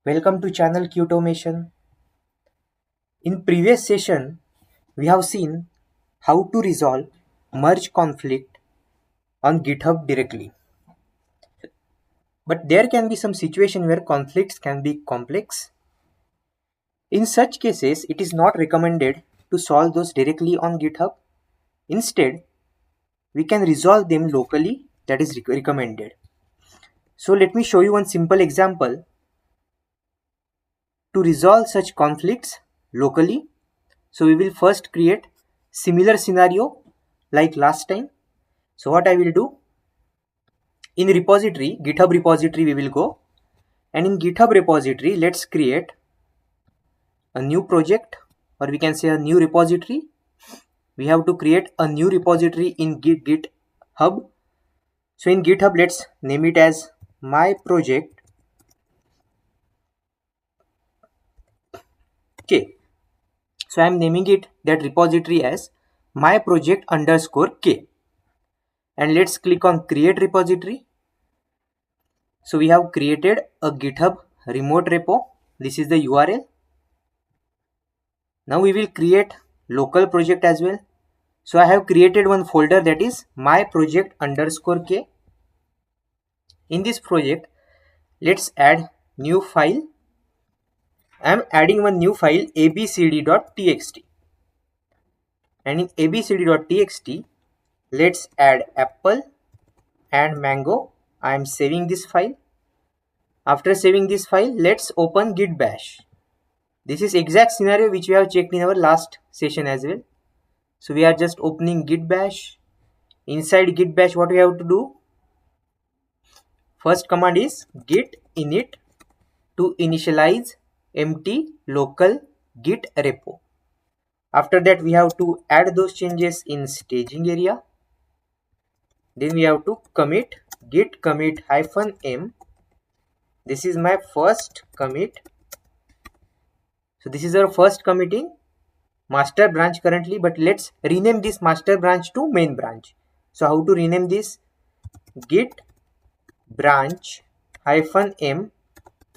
Welcome to channel Q Automation. In previous session, we have seen how to resolve merge conflict on GitHub directly. But there can be some situation where conflicts can be complex. In such cases, it is not recommended to solve those directly on GitHub. Instead, we can resolve them locally, that is recommended. So let me show you one simple example to resolve such conflicts locally. So we will first create similar scenario like last time. So what I will do, in repository, GitHub repository we will go, and in GitHub repository let's create a new project, or we can say a new repository. We have to create a new repository in GitHub. So in GitHub let's name it as my project K. So I am naming it that repository as my project underscore K, and let's click on create repository. So we have created a GitHub remote repo. This is the URL. Now we will create local project as well. So I have created one folder, that is my project underscore K. In this project, let's add new file. I am adding one new file abcd.txt, and in abcd.txt let's add apple and mango. I am saving this file. After saving this file, let's open git bash. This is exact scenario which we have checked in our last session as well. So we are just opening git bash. Inside git bash, what we have to do? First command is git init to initialize empty local git repo. After that, we have to add those changes in staging area. Then we have to commit git commit -m. This is my first commit. So this is our first commit in master branch currently, but let's rename this master branch to main branch. So how to rename this? Git branch -m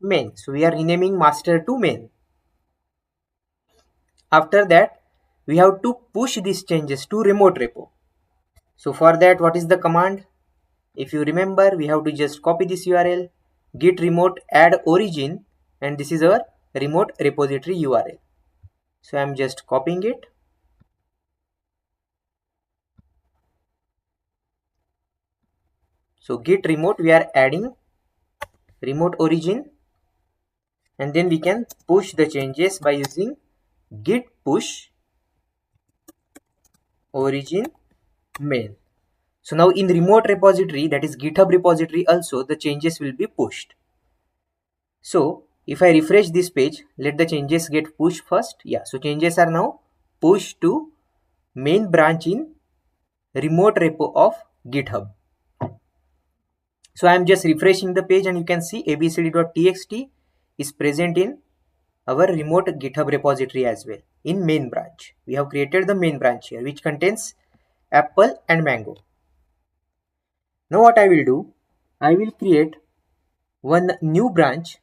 main. So we are renaming master to main. After that, we have to push these changes to remote repo. So for that, what is the command? If you remember, we have to just copy this URL, git remote add origin, and this is our remote repository URL. So I'm just copying it. So git remote, we are adding remote origin, and then we can push the changes by using git push origin main. So now in remote repository, that is GitHub repository also, the changes will be pushed. So if I refresh this page, let the changes get pushed first. Yeah, so changes are now pushed to main branch in remote repo of GitHub. So I am just refreshing the page, and you can see abcd.txt is present in our remote GitHub repository as well in main branch. We have created the main branch here, which contains apple and mango. Now what I will do, I will create one new branch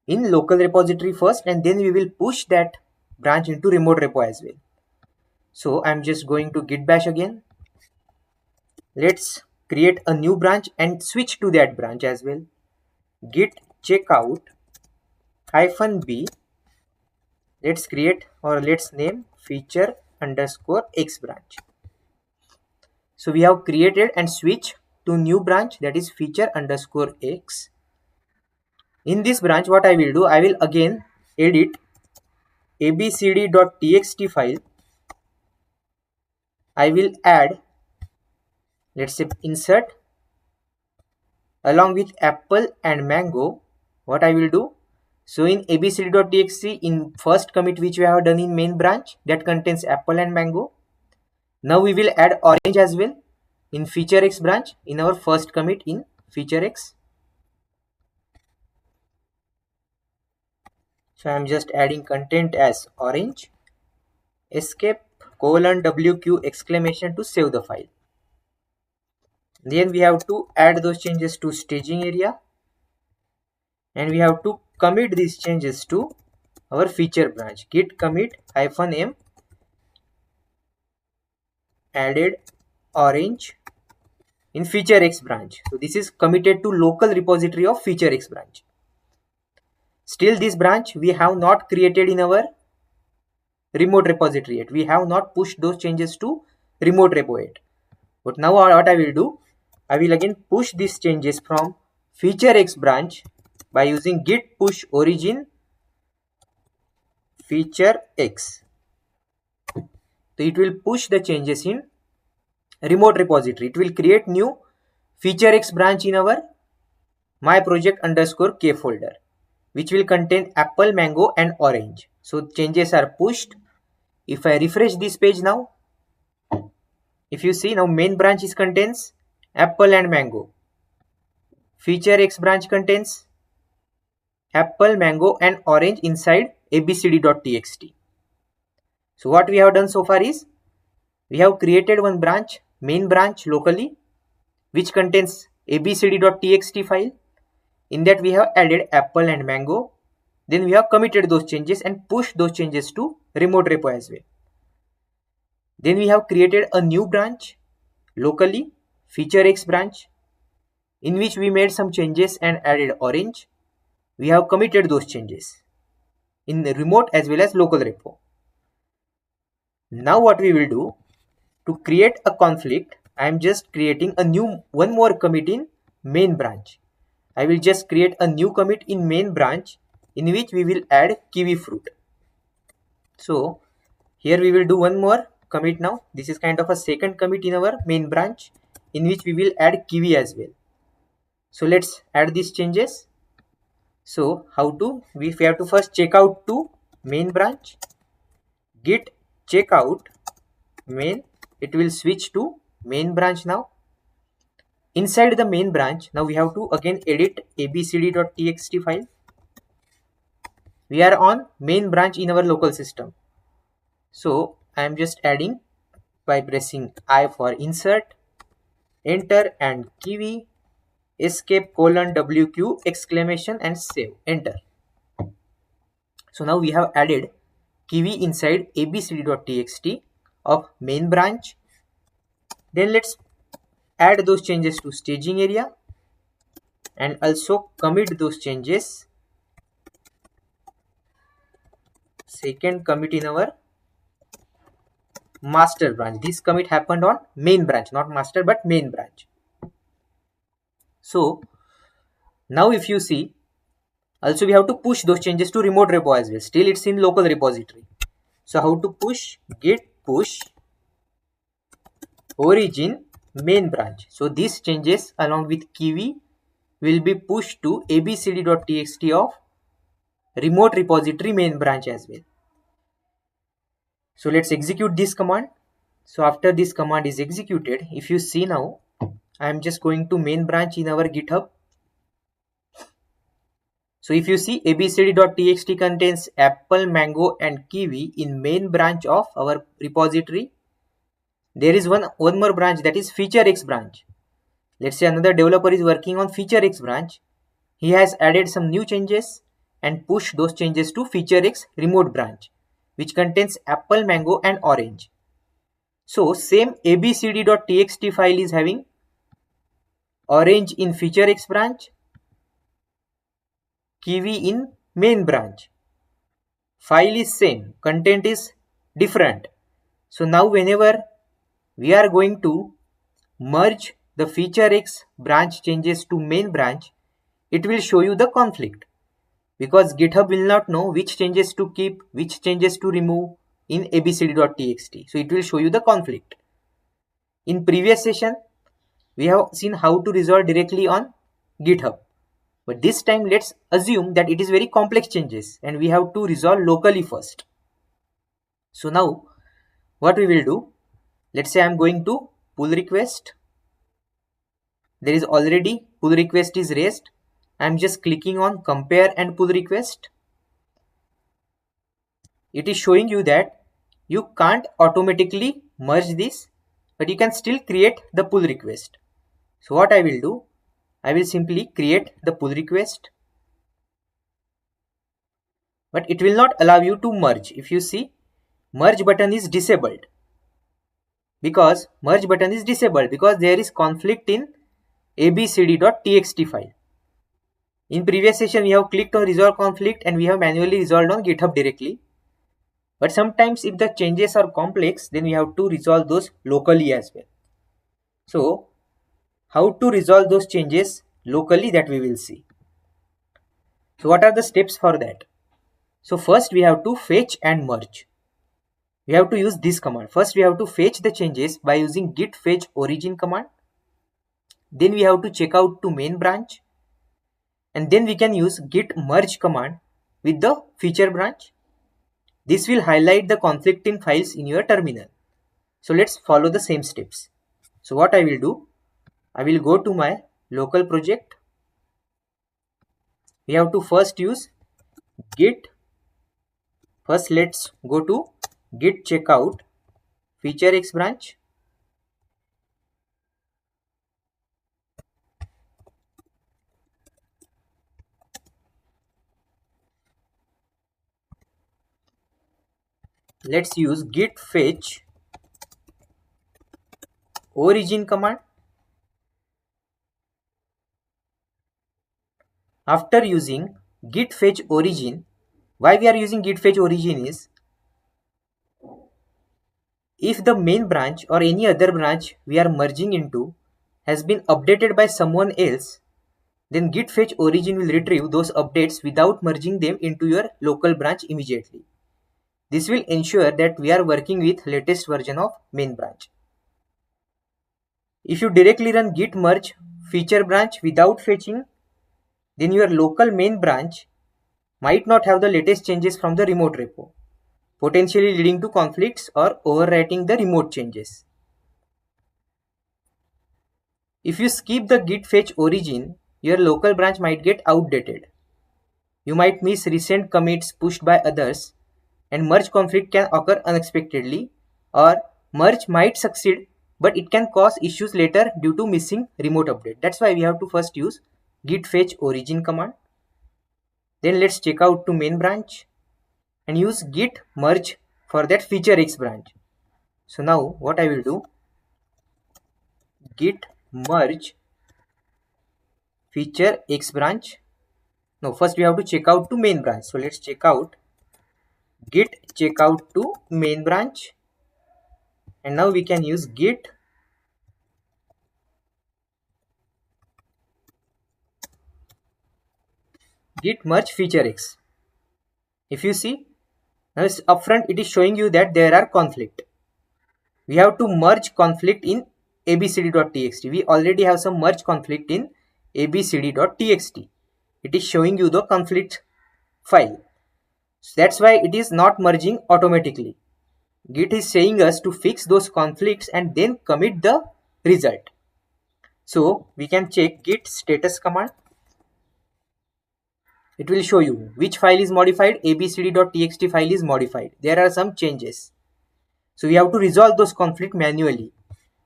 in local repository first, and then we will push that branch into remote repo as well. So I'm just going to git bash again. Let's create a new branch and switch to that branch as well. Git checkout -b. Let's create, or let's name feature underscore x branch. So we have created and switched to new branch, that is feature underscore x. In this branch, what I will do, I will again edit abcd.txt file. I will add, let's say, insert along with apple and mango. What I will do, so in abcd.txt, in first commit which we have done in main branch, that contains apple and mango. Now we will add orange as well in feature x branch in our first commit in feature x. So I am just adding content as orange, escape :wq exclamation to save the file. Then we have to add those changes to staging area. and we have to commit these changes to our feature branch. Git commit -m added orange in feature X branch. So this is committed to local repository of feature X branch. Still this branch we have not created in our remote repository yet. We have not pushed those changes to remote repo yet. But now what I will do, I will again push these changes from feature X branch by using git push origin feature X. So it will push the changes in remote repository. It will create new feature X branch in our my project underscore k folder, which will contain apple, mango and orange. So changes are pushed. If I refresh this page now, if you see now main branch is contains apple and mango. Feature X branch contains apple, mango and orange inside abcd.txt. So what we have done so far is we have created one branch, main branch locally, which contains abcd.txt file. In that we have added apple and mango. Then we have committed those changes and pushed those changes to remote repo as well. Then we have created a new branch locally, feature X branch, in which we made some changes and added orange. We have committed those changes in the remote as well as local repo. Now what we will do, to create a conflict, I am just creating a new one more commit in main branch. I will just create a new commit in main branch in which we will add kiwi fruit. So here we will do one more commit now. This is kind of a second commit in our main branch in which we will add kiwi as well. So let's add these changes. So how to, we have to first check out to main branch, git checkout main, it will switch to main branch now. Inside the main branch, now we have to again edit abcd.txt file. We are on main branch in our local system. So I am just adding by pressing I for insert, enter and kiwi, escape colon wq exclamation and save, enter. So now we have added kiwi inside abcd.txt of main branch. Then let's add those changes to staging area and also commit those changes. Second commit in our master branch. This commit happened on main branch, not master but main branch. So now if you see, also we have to push those changes to remote repo as well. Still it's in local repository. So how to push, git push origin main branch. So these changes along with kiwi will be pushed to abcd.txt of remote repository main branch as well. So let's execute this command. So after this command is executed, if you see now, I am just going to main branch in our GitHub. So if you see abcd.txt contains apple, mango and kiwi in main branch of our repository. There is one more branch, that is feature X branch. Let's say another developer is working on feature X branch. He has added some new changes and pushed those changes to feature X remote branch, which contains apple, mango and orange. So same abcd.txt file is having orange in feature X branch, kiwi in main branch. File is same, content is different. So now whenever we are going to merge the feature X branch changes to main branch, it will show you the conflict, because GitHub will not know which changes to keep, which changes to remove in abcd.txt. So it will show you the conflict. In previous session, we have seen how to resolve directly on GitHub. But this time let's assume that it is very complex changes and we have to resolve locally first. So now what we will do, let's say I am going to pull request. There is already pull request is raised. I am just clicking on compare and pull request. It is showing you that you can't automatically merge this, but you can still create the pull request. So what I will do, I will simply create the pull request. but it will not allow you to merge. If you see, merge button is disabled because there is conflict in abcd.txt file. In previous session, we have clicked on resolve conflict and we have manually resolved on GitHub directly. But sometimes if the changes are complex, then we have to resolve those locally as well. So how to resolve those changes locally, that we will see. So what are the steps for that? So first we have to fetch and merge. We have to use this command. First we have to fetch the changes by using git fetch origin command. Then we have to check out to main branch. And then we can use git merge command with the feature branch. This will highlight the conflicting files in your terminal. So let's follow the same steps. So what I will do, I will go to my local project. We have to first use git. First let's go to git checkout feature X branch. Let's use git fetch origin command. After using git fetch origin, why we are using git fetch origin is, if the main branch or any other branch we are merging into has been updated by someone else, then git fetch origin will retrieve those updates without merging them into your local branch immediately. This will ensure that we are working with latest version of main branch. If you directly run git merge feature branch without fetching, then your local main branch might not have the latest changes from the remote repo, potentially leading to conflicts or overwriting the remote changes. If you skip the git fetch origin, your local branch might get outdated. You might miss recent commits pushed by others, and merge conflict can occur unexpectedly, or merge might succeed but it can cause issues later due to missing remote update. That's why we have to first use git fetch origin command. Then let's check out to main branch and use git merge for that feature X branch. So now what I will do, git merge feature X branch. No, first we have to check out to main branch. So let's check out git checkout to main branch, and now we can use git merge feature X. If you see, now upfront it is showing you that there are conflict. We have to merge conflict in abcd.txt. We already have some merge conflict in abcd.txt. It is showing you the conflict file. So that's why it is not merging automatically. Git is saying us to fix those conflicts and then commit the result. So we can check git status command. It will show you which file is modified. abcd.txt file is modified. There are some changes. So we have to resolve those conflicts manually.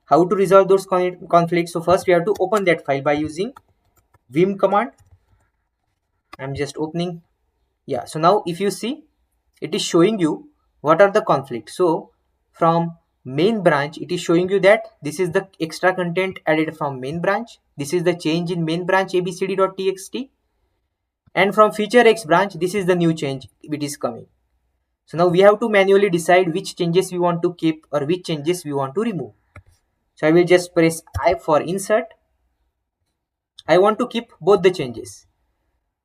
How to resolve those conflicts? So first we have to open that file by using vim command. I'm just opening. Yeah, so now if you see, it is showing you what are the conflicts. So from main branch, it is showing you that this is the extra content added from main branch. This is the change in main branch abcd.txt. And from feature X branch, this is the new change which is coming. So now we have to manually decide which changes we want to keep or which changes we want to remove. So I will just press I for insert. I want to keep both the changes.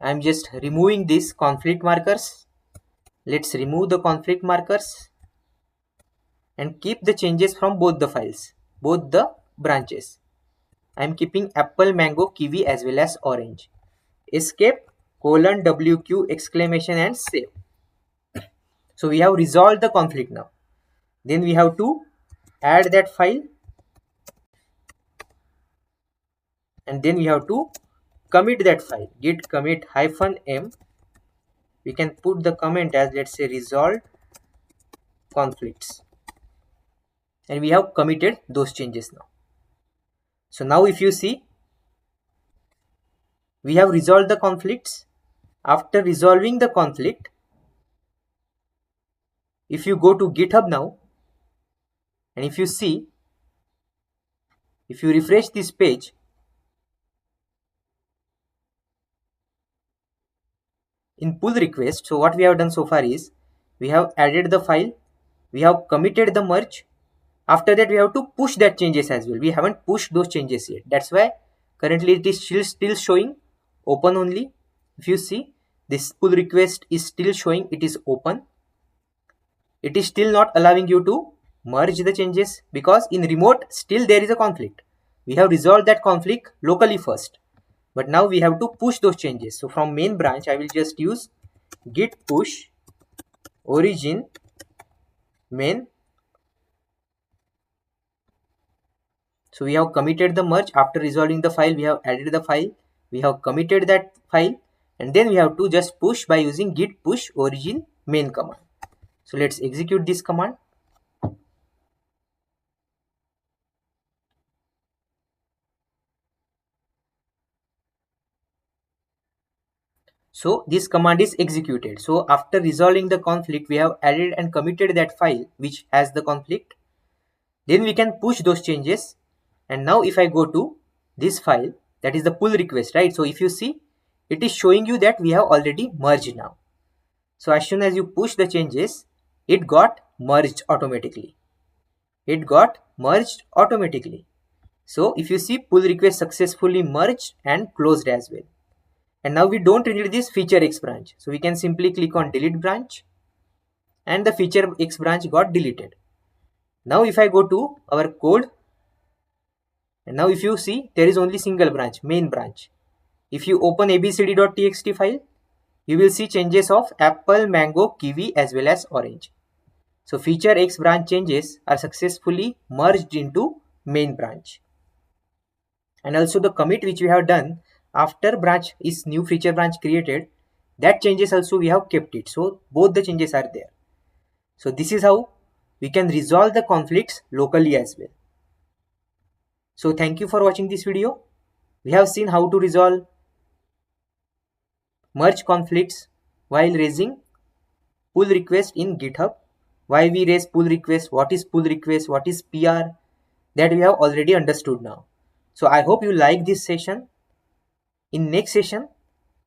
I am just removing these conflict markers. Let's remove the conflict markers and keep the changes from both the files, both the branches. I am keeping apple, mango, kiwi as well as orange. Escape :WQ exclamation and save. So we have resolved the conflict now. Then we have to add that file, and then we have to commit that file. Git commit -m. We can put the comment as, let's say, resolved conflicts, and we have committed those changes now. So now if you see, we have resolved the conflicts. After resolving the conflict, If you go to GitHub now, and if you see, if you refresh this page, in pull request, so what we have done so far is, we have added the file, we have committed the merge. After that, we have to push that changes as well. We haven't pushed those changes yet. That's why currently it is still showing open only. If you see, this pull request is still showing it is open. It is still not allowing you to merge the changes because in remote still there is a conflict. We have resolved that conflict locally first, but now we have to push those changes. So from main branch, I will just use git push origin main. So we have committed the merge. After resolving the file, we have added the file, we have committed that file, and then we have to just push by using git push origin main command. So let's execute this command. So this command is executed. So after resolving the conflict, we have added and committed that file which has the conflict. Then we can push those changes. And now if I go to this file, that is the pull request, right? So if you see, it is showing you that we have already merged now. So as soon as you push the changes, it got merged automatically. It got merged automatically. So if you see, pull request successfully merged and closed as well. And now we don't need this feature X branch. So we can simply click on delete branch and the feature X branch got deleted. Now if I go to our code, and now if you see, there is only single branch, main branch. If you open abcd.txt file, you will see changes of apple, mango, kiwi as well as orange. So feature X branch changes are successfully merged into main branch. And also the commit which we have done after branch is new feature branch created, that changes also we have kept it. So both the changes are there. So this is how we can resolve the conflicts locally as well. So thank you for watching this video. We have seen how to resolve merge conflicts while raising pull request in GitHub. Why we raise pull request, what is pull request, what is PR, that we have already understood now. So I hope you like this session. In next session,